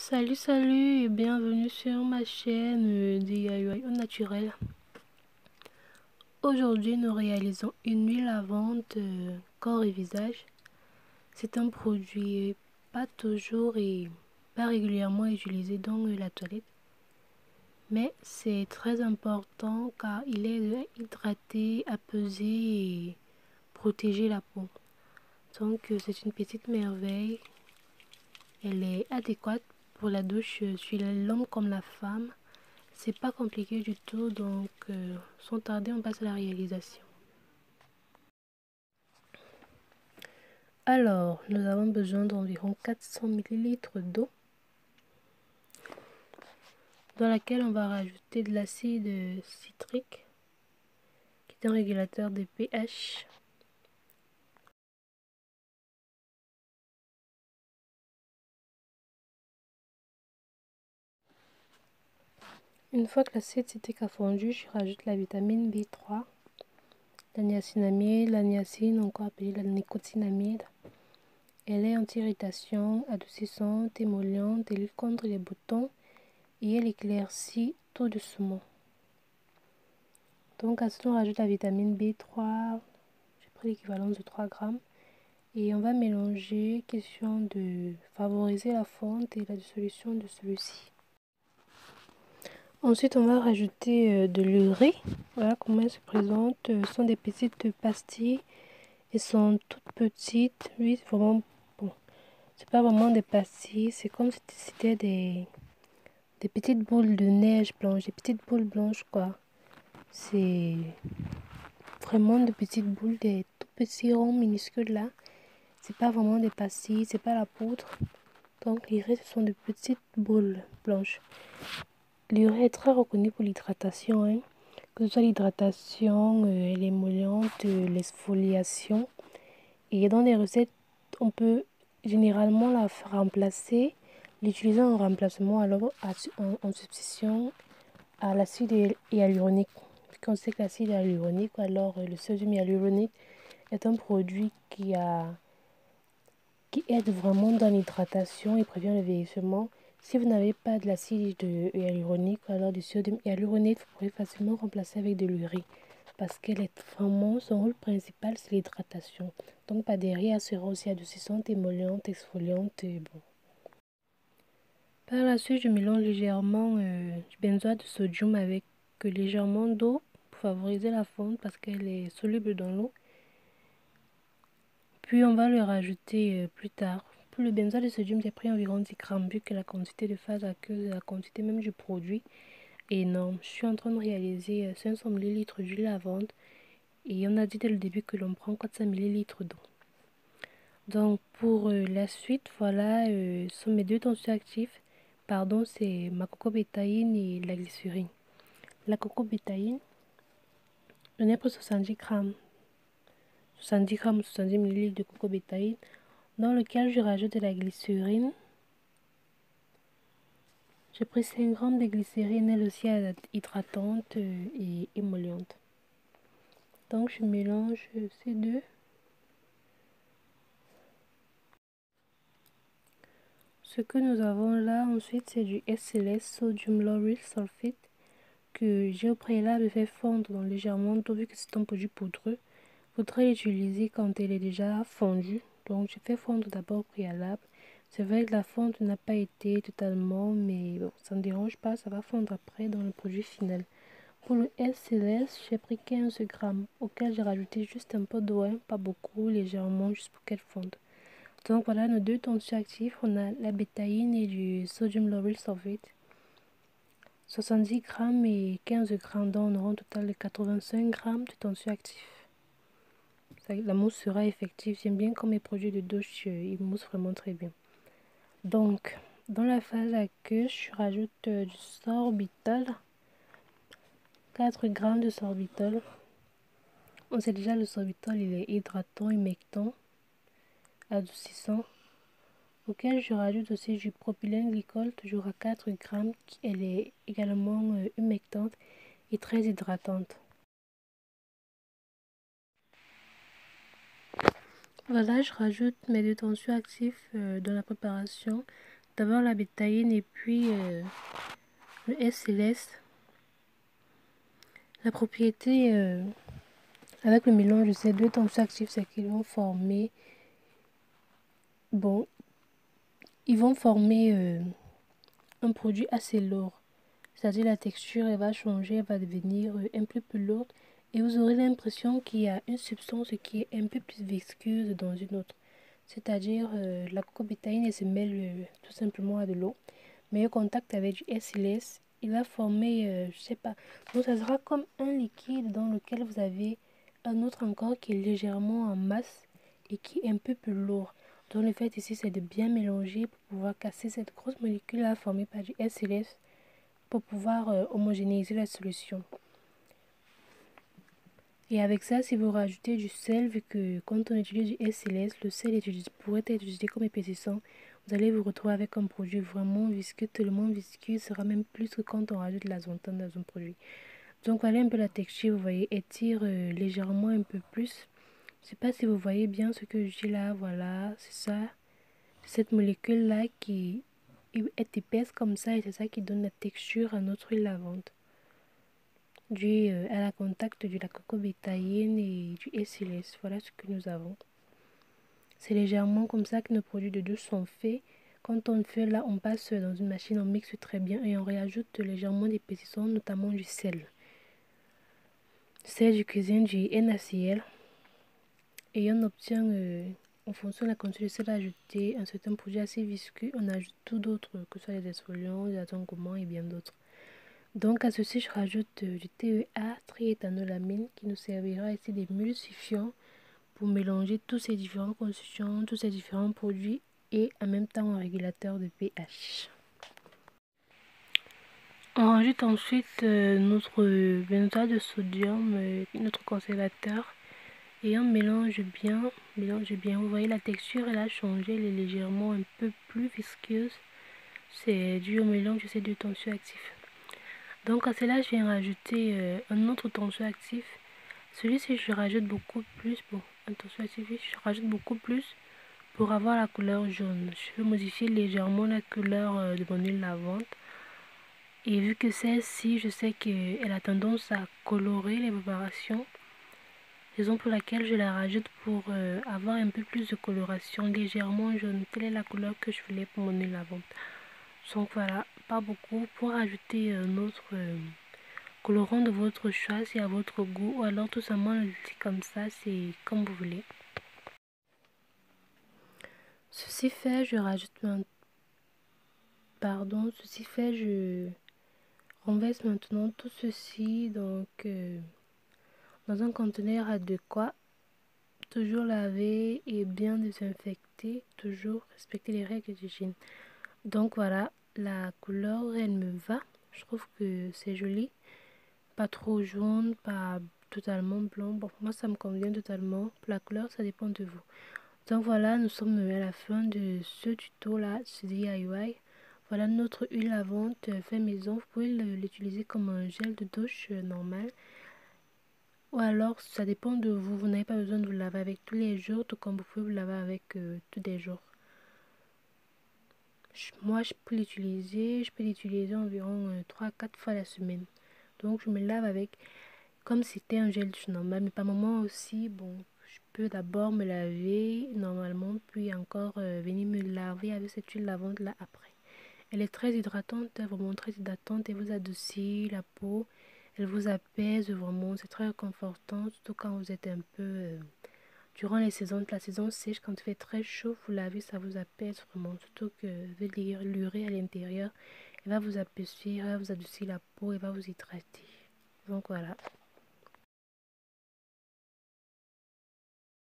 Salut et bienvenue sur ma chaîne DIY au naturel. Aujourd'hui nous réalisons une huile lavante corps et visage. C'est un produit pas toujours et pas régulièrement utilisé dans la toilette. Mais c'est très important car il aide à hydrater, apaiser et protéger la peau. Donc c'est une petite merveille. Elle est adéquate pour la douche sur l'homme comme la femme. C'est pas compliqué du tout, donc sans tarder on passe à la réalisation. Alors nous avons besoin d'environ 400 ml d'eau dans laquelle on va rajouter de l'acide citrique qui est un régulateur de pH. Une fois que l'acide citrique a fondu, je rajoute la vitamine B3, la niacinamide, la niacine, encore appelée la nicotinamide. Elle est anti-irritation, adoucissante, émolliente, elle lutte contre les boutons et elle éclaircit tout doucement. Donc à ce on rajoute la vitamine B3, j'ai pris l'équivalent de 3 grammes. Et on va mélanger, question de favoriser la fonte et la dissolution de celui-ci. Ensuite on va rajouter de l'urée. Voilà comment elle se présente. Ce sont des petites pastilles. Elles sont toutes petites. Oui, vraiment bon. C'est pas vraiment des pastilles. C'est comme si c'était des petites boules de neige blanche. Des petites boules blanches quoi. C'est vraiment de petites boules, des tout petits ronds minuscules là. C'est pas vraiment des pastilles, c'est pas la poudre. Donc l'urée ce sont de petites boules blanches. L'urée est très reconnue pour l'hydratation, hein. Que ce soit l'hydratation, l'émolliente, l'exfoliation. Et dans les recettes, on peut généralement la remplacer, l'utiliser en remplacement alors en substitution à l'acide hyaluronique. Puisqu'on sait que l'acide hyaluronique, alors le sodium hyaluronique est un produit qui aide vraiment dans l'hydratation et prévient le vieillissement. Si vous n'avez pas de l'acide hyaluronique, alors du sodium hyaluronique, vous pourrez facilement remplacer avec de l'urée. Parce qu'elle est vraiment, son rôle principal, c'est l'hydratation. Donc, par derrière, elle sera aussi adoucissante, émolliente, exfoliante. Bon. Par la suite, je mélange légèrement du benzoate de sodium avec légèrement d'eau pour favoriser la fonte parce qu'elle est soluble dans l'eau. Puis, on va le rajouter plus tard. Pour le benzoate de sodium, j'ai pris environ 10 grammes vu que la quantité de phase aqueuse et la quantité même du produit est énorme. Je suis en train de réaliser 500 ml d'huile lavande. Et on a dit dès le début que l'on prend 400 ml d'eau. Donc pour la suite, voilà, sont mes deux tensioactifs. Pardon, c'est ma cocobétaïne et la glycérine. La cocobétaïne, j'en ai pris 70 grammes. 70 grammes, 70 ml de cocobétaïne, dans lequel je rajoute de la glycérine. J'ai pris 5 grammes de glycérine, elle aussi hydratante et émolliente. Donc je mélange ces deux. Ce que nous avons là ensuite, c'est du SLS, Sodium Lauryl Sulfate, que j'ai au préalable fait fondre légèrement d'eau vu que c'est un produit poudreux. Vous faudrait l'utiliser quand elle est déjà fondue. Donc j'ai fait fondre d'abord au préalable. C'est vrai que la fonte n'a pas été totalement, mais bon, ça ne dérange pas, ça va fondre après dans le produit final. Pour le SLS, j'ai pris 15 grammes, auquel j'ai rajouté juste un peu d'eau, hein, pas beaucoup, légèrement, juste pour qu'elle fonde. Donc voilà nos deux tensioactifs, on a la bétaïne et du sodium lauryl sulfate. 70 grammes et 15 grammes, donc on aura un total de 85 grammes de tensioactifs. La mousse sera effective, j'aime bien quand mes produits de douche, ils moussent vraiment très bien. Donc, dans la phase aqueuse, je rajoute du sorbitol, 4 grammes de sorbitol. On sait déjà le sorbitol, il est hydratant, humectant, adoucissant. Auquel je rajoute aussi du propylène glycol, toujours à 4 grammes. Elle est également humectante et très hydratante. Voilà, je rajoute mes deux tensioactifs dans la préparation. d'abord la bétaïne et puis le SLS. La propriété avec le mélange de ces deux tensions actifs, c'est qu'ils vont former, bon, ils vont former un produit assez lourd. C'est-à-dire la texture, elle va changer, elle va devenir un peu plus lourde. Et vous aurez l'impression qu'il y a une substance qui est un peu plus visqueuse dans une autre. C'est-à-dire la cocobétaïne, elle se mêle tout simplement à de l'eau. Mais au contact avec du SLS, il va former, je sais pas. Donc ça sera comme un liquide dans lequel vous avez un autre encore qui est légèrement en masse et qui est un peu plus lourd. Donc le fait ici, c'est de bien mélanger pour pouvoir casser cette grosse molécule-là formée par du SLS pour pouvoir homogénéiser la solution. Et avec ça, si vous rajoutez du sel, vu que quand on utilise du SLS, le sel pourrait être utilisé comme épaississant, vous allez vous retrouver avec un produit vraiment visqueux, tellement visqueux, sera même plus que quand on rajoute de l'azothane dans un produit. Donc voilà un peu la texture, vous voyez, étire légèrement un peu plus. Je ne sais pas si vous voyez bien ce que je dis là, voilà, c'est ça. Cette molécule-là qui est épaisse comme ça et c'est ça qui donne la texture à notre huile lavande. Dû à la contact de la cocobétaïne et du SLS. Voilà ce que nous avons. C'est légèrement comme ça que nos produits de douche sont faits. Quand on fait là, on passe dans une machine, on mixe très bien et on réajoute légèrement d'épaississement, notamment du sel. Sel du cuisine du NaCl. Et on obtient, en fonction de la quantité de sel ajouté, un certain produit assez visqueux. On ajoute tout d'autres, que ce soit les exfoliants, les adjuvants et bien d'autres. Donc à ceci, je rajoute du TEA, triéthanolamine, qui nous servira ici d'émulsifiant pour mélanger tous ces différents constituants, tous ces différents produits et en même temps un régulateur de pH. On rajoute ensuite notre benzoate de sodium, notre congélateur et on mélange bien. Vous voyez la texture, elle a changé, elle est légèrement un peu plus visqueuse. C'est dû au mélange de ces deux tensioactifs. Donc à cela, je viens rajouter un autre tensioactif. Celui-ci, je rajoute beaucoup plus. Bon, un tensioactif, je rajoute beaucoup plus pour avoir la couleur jaune. Je vais modifier légèrement la couleur de mon huile lavande. Et vu que celle-ci, je sais qu'elle a tendance à colorer les préparations, raison pour laquelle je la rajoute pour avoir un peu plus de coloration, légèrement jaune. Telle est la couleur que je voulais pour mon huile lavande. Donc voilà, pas beaucoup. Pour ajouter notre colorant de votre choix, c'est à votre goût, ou alors tout simplement le laisser comme ça, c'est comme vous voulez. Ceci fait, je rajoute je renverse maintenant tout ceci donc dans un conteneur adéquat, toujours lavé et bien désinfecté, toujours respecter les règles d'hygiène. Donc voilà, la couleur elle me va, je trouve que c'est joli, pas trop jaune, pas totalement blanc. Bon, moi ça me convient totalement. Pour la couleur, ça dépend de vous. Donc voilà, nous sommes à la fin de ce tuto là, ce DIY. Voilà notre huile lavande fait maison. Vous pouvez l'utiliser comme un gel de douche normal. Ou alors, ça dépend de vous. Vous n'avez pas besoin de vous laver avec tous les jours, tout comme vous pouvez vous laver avec tous les jours. Moi, je peux l'utiliser environ 3 à 4 fois la semaine. Donc, je me lave avec comme si c'était un gel douche normal. Mais par moment aussi, bon, je peux d'abord me laver normalement, puis encore venir me laver avec cette huile lavande là après. Elle est très hydratante, vraiment très hydratante. Elle vous adoucit la peau, elle vous apaise vraiment. C'est très réconfortant, surtout quand vous êtes un peu durant les saisons, la saison sèche, quand il fait très chaud, vous lavez, ça vous apaise vraiment. Surtout que l'urée à l'intérieur, elle va vous apaisir, elle va vous adoucir la peau, elle va vous hydrater. Donc voilà.